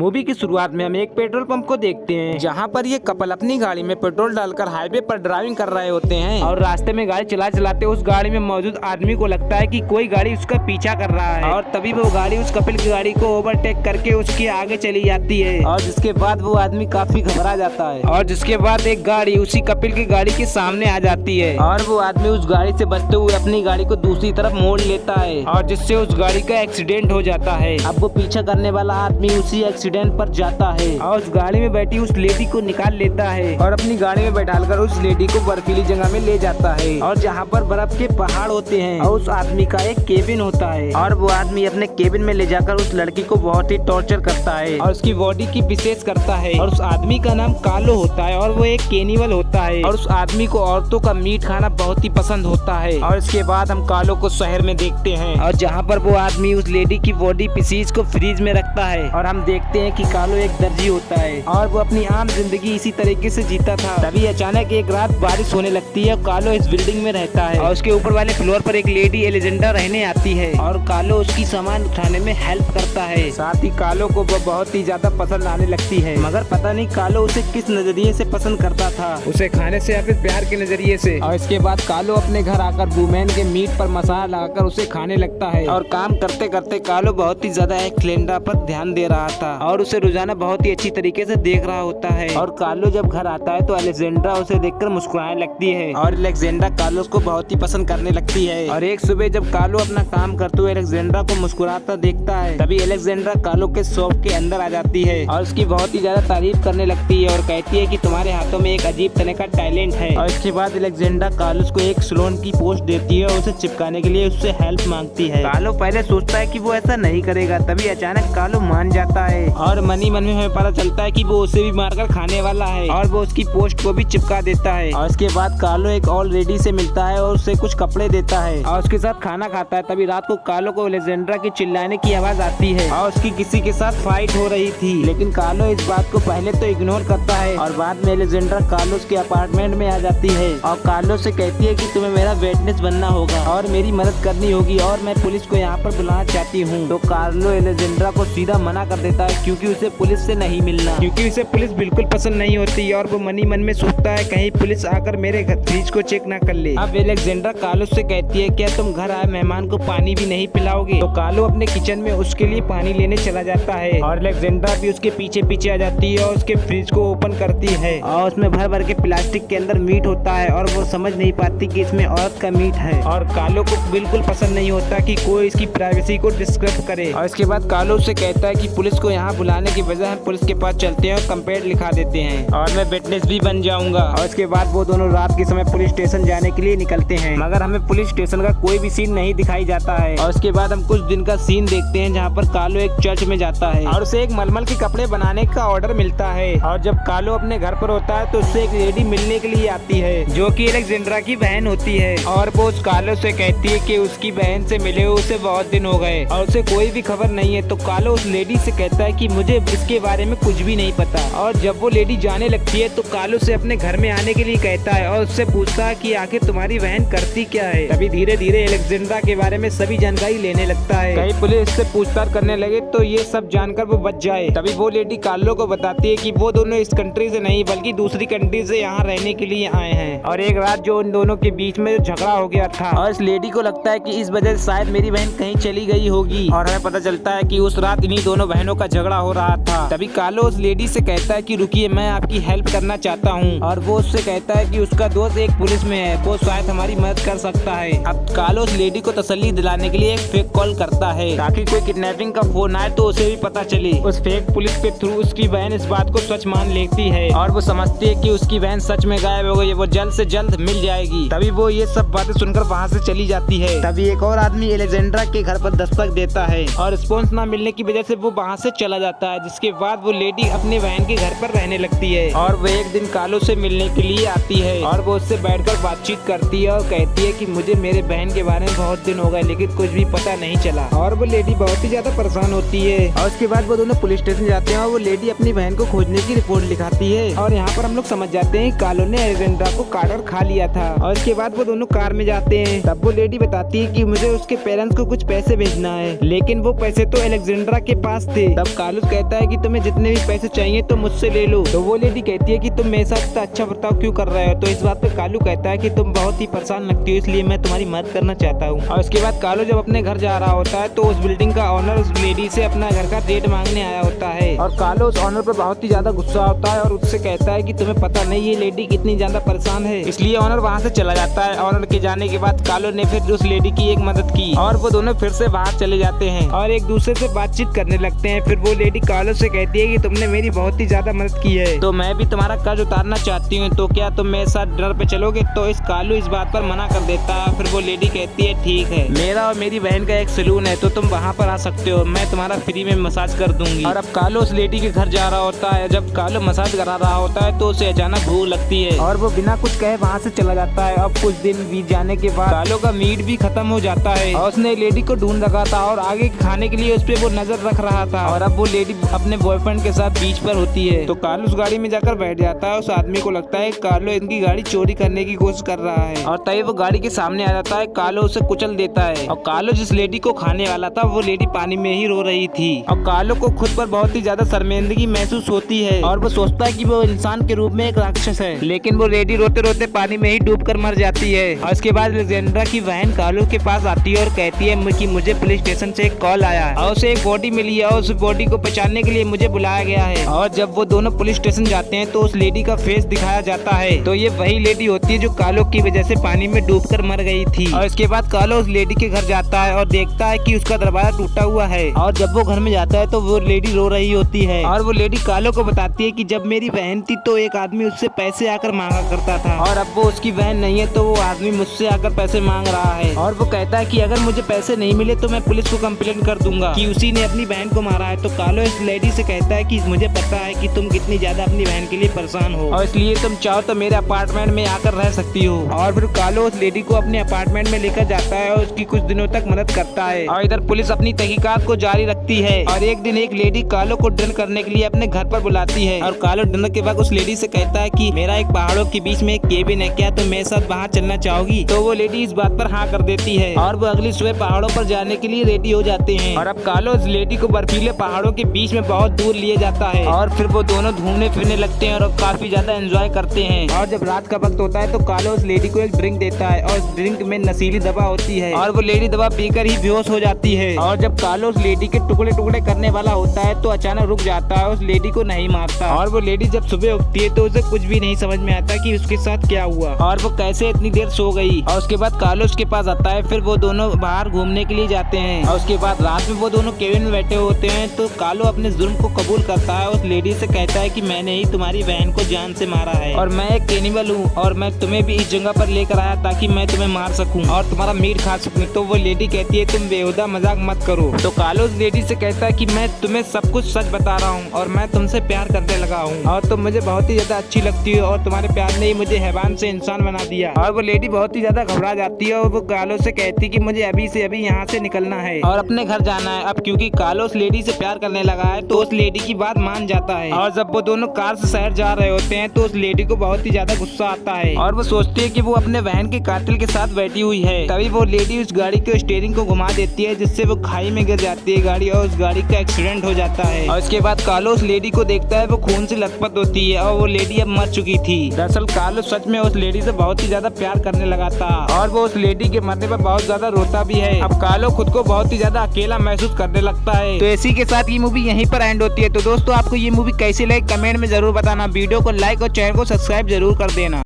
Movie की शुरुआत में हम एक पेट्रोल पंप को देखते हैं जहाँ पर ये कपल अपनी गाड़ी में पेट्रोल डालकर हाईवे पर ड्राइविंग कर रहे होते हैं और रास्ते में गाड़ी चलाते उस गाड़ी में मौजूद आदमी को लगता है कि कोई गाड़ी उसका पीछा कर रहा है और तभी वो गाड़ी उस कपल की गाड़ी को ओवरटेक करके उसके आगे चली जाती है और जिसके बाद वो आदमी काफी घबरा जाता है और जिसके बाद एक गाड़ी उसी कपिल की गाड़ी के सामने आ जाती है और वो आदमी उस गाड़ी से बचते हुए अपनी गाड़ी को दूसरी तरफ मोड़ लेता है और जिससे उस गाड़ी का एक्सीडेंट हो जाता है। अब वो पीछा करने वाला आदमी उसी एक्सीडेंट पर जाता है और उस गाड़ी में बैठी उस लेडी को निकाल लेता है और अपनी गाड़ी में बैठाकर उस लेडी को बर्फीली जगह में ले जाता है और जहाँ पर बर्फ के पहाड़ होते हैं और उस आदमी का एक केबिन होता है और वो आदमी अपने केबिन में ले जाकर उस लड़की को बहुत ही टॉर्चर करता है और उसकी बॉडी की विशेष करता है और उस आदमी का नाम कालो होता है और वो एक कैनिबल होता है और उस आदमी को औरतों का मीट खाना बहुत ही पसंद होता है। और इसके बाद हम कालो को शहर में देखते हैं और जहाँ पर वो आदमी उस लेडी की बॉडी पीसीज को फ्रीज में रखता है और हम देखते हैं कि कालो एक दर्जी होता है और वो अपनी आम जिंदगी इसी तरीके से जीता था। तभी अचानक एक रात बारिश होने लगती है और कालो इस बिल्डिंग में रहता है और उसके ऊपर वाले फ्लोर पर एक लेडी एलेजेंडा रहने आती है और कालो उसकी सामान उठाने में हेल्प करता है। साथ ही कालो को वो बहुत ही ज्यादा पसंद आने लगती है मगर पता नहीं कालो उसे किस नजरिए से पसंद करता था, उसे खाने से या फिर प्यार के नजरिए से। और इसके बाद कालो अपने घर आकर वुमेन के मीट पर मसाला लगाकर उसे खाने लगता है और काम करते करते कालो बहुत ही ज्यादा एलेक्जेंड्रा पर ध्यान दे रहा था और उसे रोजाना बहुत ही अच्छी तरीके से देख रहा होता है। और कालो जब घर आता है तो एलेक्जेंड्रा उसे देखकर मुस्कुराने लगती है और एलेक्जेंड्रा कालो को बहुत ही पसंद करने लगती है। और एक सुबह जब कालो अपना काम करते हुए एलेक्जेंड्रा को मुस्कुराता देखता है तभी एलेक्जेंड्रा कालो के शॉप के अंदर आ जाती है और उसकी बहुत ही ज्यादा तारीफ करने लगती है और कहती है कि तुम्हारे हाथों में एक अजीब तरह का टैलेंट है। और इसके बाद एलेक्जेंड्रा कालो को एक सैलून की पोस्ट देती है और उसे चिपकाने के लिए उससे हेल्प मांगती है। कालो पहले सोचता है कि वो ऐसा नहीं करेगा तभी अचानक कालो मान जाता है और मन ही मन में हमें पता चलता है कि वो उसे भी मारकर खाने वाला है और वो उसकी पोस्ट को भी चिपका देता है। और इसके बाद कालो एक ओल्ड लेडी से मिलता है और उसे कुछ कपड़े देता है और उसके साथ खाना खाता है। तभी रात को कालो को एलेक्जेंड्रा की चिल्लाने की आवाज आती है और उसकी किसी के साथ फाइट हो रही थी लेकिन कालो इस बात को पहले तो इग्नोर करता है और बाद में एलेक्जेंड्रा कालो के अपार्टमेंट में आ जाती है और कालो से कहती है कि तुम्हें मेरा विटनेस बनना होगा और मेरी मदद करनी होगी और मैं पुलिस को यहाँ पर बुलाना चाहती हूँ। तो कालो एलेक्जेंड्रा को सीधा मना कर देता है क्योंकि उसे पुलिस से नहीं मिलना, क्योंकि उसे पुलिस बिल्कुल पसंद नहीं होती और वो मनी मन में सोचता है कहीं पुलिस आकर मेरे फ्रिज को चेक ना कर ले। अब एलेक्जेंड्रा कालो से कहती है क्या तुम घर आए मेहमान को पानी भी नहीं पिलाओगे। तो कालो अपने किचन में उसके लिए पानी लेने चला जाता है और एलेक्जेंड्रा भी उसके पीछे पीछे आ जाती है और उसके फ्रिज को ओपन करती है और उसमें भर भर के प्लास्टिक के अंदर मीट होता है और वो समझ नहीं पाती कि इसमें औरत का मीट है और कालो को बिल्कुल पसंद नहीं होता कि कोई इसकी प्राइवेसी को डिस्टर्ब करे। और इसके बाद कालो से कहता है कि पुलिस को यहाँ बुलाने की वजह हम पुलिस के पास चलते हैं और कंप्लेंट लिखा देते हैं और मैं विटनेस भी बन जाऊंगा। और इसके बाद वो दोनों रात के समय पुलिस स्टेशन जाने के लिए निकलते हैं मगर हमें पुलिस स्टेशन का कोई भी सीन नहीं दिखाई जाता है। और इसके बाद हम कुछ दिन का सीन देखते हैं जहाँ पर कालो एक चर्च में जाता है और उसे एक मलमल के कपड़े बनाने का ऑर्डर मिलता है और जब कालो अपने घर पर होता है तो उससे एक लेडी मिलने के लिए आती है जो कि एलेक्जेंड्रा की बहन होती है और वो उस कालो से कहती है कि उसकी बहन से मिले उसे बहुत दिन हो गए और उसे कोई भी खबर नहीं है। तो कालो उस लेडी से कहता है कि मुझे इसके बारे में कुछ भी नहीं पता और जब वो लेडी जाने लगती है तो कालो से अपने घर में आने के लिए कहता है और उससे पूछता है कि आखिर तुम्हारी बहन करती क्या है। तभी धीरे धीरे एलेक्जेंड्रा के बारे में सभी जानकारी लेने लगता है, कहीं पुलिस इससे पूछताछ करने लगे तो ये सब जानकर वो बच जाए। तभी वो लेडी कालो को बताती है कि वो दोनों इस कंट्री से नहीं बल्कि दूसरी कंट्री से यहाँ रहने के लिए आए हैं और एक रात जो उन दोनों के बीच में झगड़ा हो गया था और इस लेडी को लगता है कि इस वजह से शायद मेरी बहन कहीं चली गई होगी और हमें पता चलता है कि उस रात इन्हीं दोनों बहनों का झगड़ा हो रहा था। तभी कालो उस लेडी से कहता है कि रुकिए मैं आपकी हेल्प करना चाहता हूँ और वो उससे कहता है कि उसका दोस्त एक पुलिस में है, वो शायद हमारी मदद कर सकता है। अब कालो उस लेडी को तसल्ली दिलाने के लिए एक फेक कॉल करता है ताकि कोई किडनैपिंग का फोन आए तो उसे भी पता चले। उस फेक पुलिस के थ्रू उसकी बहन इस बात को सच मान लेती है और वो समझती है कि उसकी बहन सच में गायब हो गई, वो जल्द से जल्द मिल जाएगी। तभी वो ये सब बातें सुनकर वहाँ से चली जाती है। तभी एक और आदमी एलेक्जेंड्रा के घर पर दस्तक देता है और रिस्पॉन्स ना मिलने की वजह से वो वहाँ से चला जाता है, जिसके बाद वो लेडी अपने बहन के घर पर रहने लगती है और वो एक दिन कालो से मिलने के लिए आती है और वो उससे बैठकर बातचीत करती है और कहती है कि मुझे मेरे बहन के बारे में बहुत दिन हो गए लेकिन कुछ भी पता नहीं चला और वो लेडी बहुत ही ज्यादा परेशान होती है। और उसके बाद वो दोनों पुलिस स्टेशन जाते हैं और वो लेडी अपनी बहन को खोजने की रिपोर्ट लिखाती है और यहाँ पर हम लोग समझ जाते हैं कालो ने एलेक्जेंड्रा को काट खा लिया था। और इसके बाद वो दोनों कार में जाते हैं तब वो लेडी बताती है कि मुझे उसके पेरेंट्स को कुछ पैसे भेजना है लेकिन वो पैसे तो एलेक्जेंड्रा के पास थे। तब कालू कहता है कि तुम्हें जितने भी पैसे चाहिए तो मुझसे ले लो। तो वो लेडी कहती है कि तुम मेरे साथ इतना अच्छा बर्ताव क्यों कर रहे हो। तो इस बात पे कालू कहता है कि तुम बहुत ही परेशान लगती हो, इसलिए मैं तुम्हारी मदद करना चाहता हूँ। और उसके बाद कालू जब अपने घर जा रहा होता है तो उस बिल्डिंग का ऑनर उस लेडी से अपना घर का रेंट मांगने आया होता है। और कालू उस ऑनर पर बहुत ही ज्यादा गुस्सा होता है और उससे कहता है कि तुम्हें पता नहीं ये लेडी कितनी ज्यादा परेशान है। इसलिए ऑनर वहाँ से चला जाता है। ऑनर के जाने के बाद कालू ने फिर उस लेडी की एक मदद की और वो दोनों फिर से बाहर चले जाते हैं और एक दूसरे से बातचीत करने लगते हैं। फिर वो लेडी कालू से कहती है कि तुमने मेरी बहुत ही ज्यादा मदद की है, तो मैं भी तुम्हारा कर्ज उतारना चाहती हूँ, तो क्या तुम मेरे साथ डिनर पे चलोगे। तो इस कालू इस बात पर मना कर देता है। फिर वो लेडी कहती है ठीक है, मेरा और मेरी बहन का एक सैलून है तो तुम वहाँ पर आ सकते हो, मैं तुम्हारा फ्री में मसाज कर दूंगी। और अब कालू उस लेडी के घर जा रहा होता है। जब कालू मसाज करा रहा होता है तो उसे अचानक भूख लगती है और वो बिना कुछ कहे वहाँ से चला जाता है। अब कुछ दिन बीत जाने के बाद कालू का मीट भी खत्म हो जाता है और उसने लेडी को ढूंढ रखा था और आगे खाने के लिए उस पर वो नजर रख रहा था। और अब वो लेडी अपने बॉयफ्रेंड के साथ बीच पर होती है तो कालू उस गाड़ी में जाकर बैठ जाता है। उस आदमी को लगता है कालू इनकी गाड़ी चोरी करने की कोशिश कर रहा है और तभी वो गाड़ी के सामने आ जाता है। कालू उसे कुचल देता है और कालू जिस लेडी को खाने वाला था वो लेडी पानी में ही रो रही थी और कालू को खुद पर बहुत ही ज्यादा शर्मिंदगी महसूस होती है और वो सोचता है कि वो इंसान के रूप में एक राक्षस है, लेकिन वो लेडी रोते रोते पानी में ही डूबकर मर जाती है। और उसके बाद अलेक्जेंड्रा की बहन कालू के पास आती है और कहती है कि मुझे पुलिस स्टेशन से एक कॉल आया है और उसे एक बॉडी मिली है और उस बॉडी को पहचानने के लिए मुझे बुलाया गया है। और जब वो दोनों पुलिस स्टेशन जाते हैं तो उस लेडी का फेस दिखाया जाता है तो ये वही लेडी होती है जो कालू की वजह से पानी में डूबकर मर गई थी। और इसके बाद कालू उस लेडी के घर जाता है और देखता है कि उसका दरवाजा टूटा हुआ है और जब वो घर में जाता है तो वो लेडी रो रही होती है और वो लेडी कालू को बताती है कि जब मेरी बहन थी तो एक आदमी उससे पैसे आकर मांगा करता था और अब वो उसकी बहन नहीं है तो वो आदमी मुझसे आकर पैसे मांग रहा है। और वो कहता है कि अगर मुझे पैसे नहीं मिले तो मैं पुलिस को कंप्लेंट कर दूंगा कि उसी ने अपनी बहन को मारा है। तो कालू इस लेडी से कहता है कि मुझे पता है कि तुम कितनी ज्यादा अपनी बहन के लिए परेशान हो और इसलिए तुम चाहो तो मेरे अपार्टमेंट में आकर रह सकती हो। और फिर कालू उस लेडी को अपने अपार्टमेंट में लेकर जाता है और उसकी कुछ दिनों तक मदद करता है और इधर पुलिस अपनी तहकीकात को जारी रखती है। और एक दिन एक लेडी कालू को डिनर करने के लिए अपने घर पर बुलाती है और कालू डिनर के बाद उस लेडी से कहता है कि मेरा एक पहाड़ों के बीच में एक केबिन है, क्या तुम मेरे साथ वहाँ चलना चाहोगी। तो वो लेडी इस बात पर हाँ कर देती है और वो अगली सुबह पहाड़ों पर जाने के लिए रेडी हो जाते हैं। और अब कालू उस लेडी को बर्फीले पहाड़ों के बीच में बहुत दूर लिए जाता है और फिर वो दोनों घूमने फिरने लगते हैं और काफी ज्यादा एंजॉय करते हैं। और जब रात का वक्त होता है तो कालू उस लेडी को एक ड्रिंक देता है और उस ड्रिंक में नशीली दवा होती है और वो लेडी दवा पीकर ही बेहोश हो जाती है। और जब कालू उस लेडी के टुकड़े टुकड़े करने वाला होता है तो अचानक रुक जाता है, उस लेडी को नहीं मारता। और वो लेडी जब सुबह उठती है तो उसे कुछ भी नहीं समझ में आता कि उसके साथ क्या हुआ और वो कैसे इतनी देर सो गई। और उसके बाद कालू उसके पास आता है। फिर वो दोनों बाहर घूमने के लिए जाते हैं और उसके बाद रात में वो दोनों केबिन में बैठे होते हैं तो कालू अपने जुर्म को कबूल करता है। उस लेडी से कहता है कि मैंने ही तुम्हारी बहन को जान से मारा है और मैं एक कैनिबल हूँ और मैं तुम्हें भी इस जगह पर लेकर आया ताकि मैं तुम्हें मार सकूं और तुम्हारा मीट खा सकूं। तो वो लेडी कहती है तुम बेहुदा मजाक मत करो। तो कालू उस लेडी से कहता है कि मैं तुम्हें सब कुछ सच बता रहा हूँ और मैं तुमसे प्यार करने लगा हूँ और तुम मुझे बहुत ही ज्यादा अच्छी लगती हो और तुम्हारे प्यार ने ही मुझे हैवान से इंसान बना दिया। और वो लेडी बहुत ही ज्यादा घबरा जाती है और वो कालू से कहती है कि मुझे अभी से अभी यहाँ से निकलना है और अपने घर जाना है। अब क्योंकि कालू उस लेडी से प्यार करने लगा है तो उस लेडी की बात मान जाता है। और जब वो दोनों कार से शहर जा रहे होते हैं तो उस लेडी को बहुत ही ज्यादा गुस्सा आता है और वो सोचती है कि वो अपने बहन के कातिल के साथ बैठी हुई है। तभी वो लेडी उस गाड़ी के स्टीयरिंग को घुमा देती है जिससे वो खाई में गिर जाती है गाड़ी और उस गाड़ी का एक्सीडेंट हो जाता है। और इसके बाद कालू उस लेडी को देखता है, वो खून से लथपथ होती है और वो लेडी अब मर चुकी थी। दरअसल कालू सच में उस लेडी से बहुत ही ज्यादा प्यार करने लगा था और वो उस लेडी के मरने पर बहुत ज्यादा रोता भी है। अब कालू खुद को बहुत ही ज्यादा अकेला महसूस करने लगता है। तो इसी के साथ ये मूवी यहीं पर एंड होती है। तो दोस्तों आपको ये मूवी कैसी लगी कमेंट में जरूर बताना। वीडियो को लाइक और चैनल को सब्सक्राइब जरूर कर देना।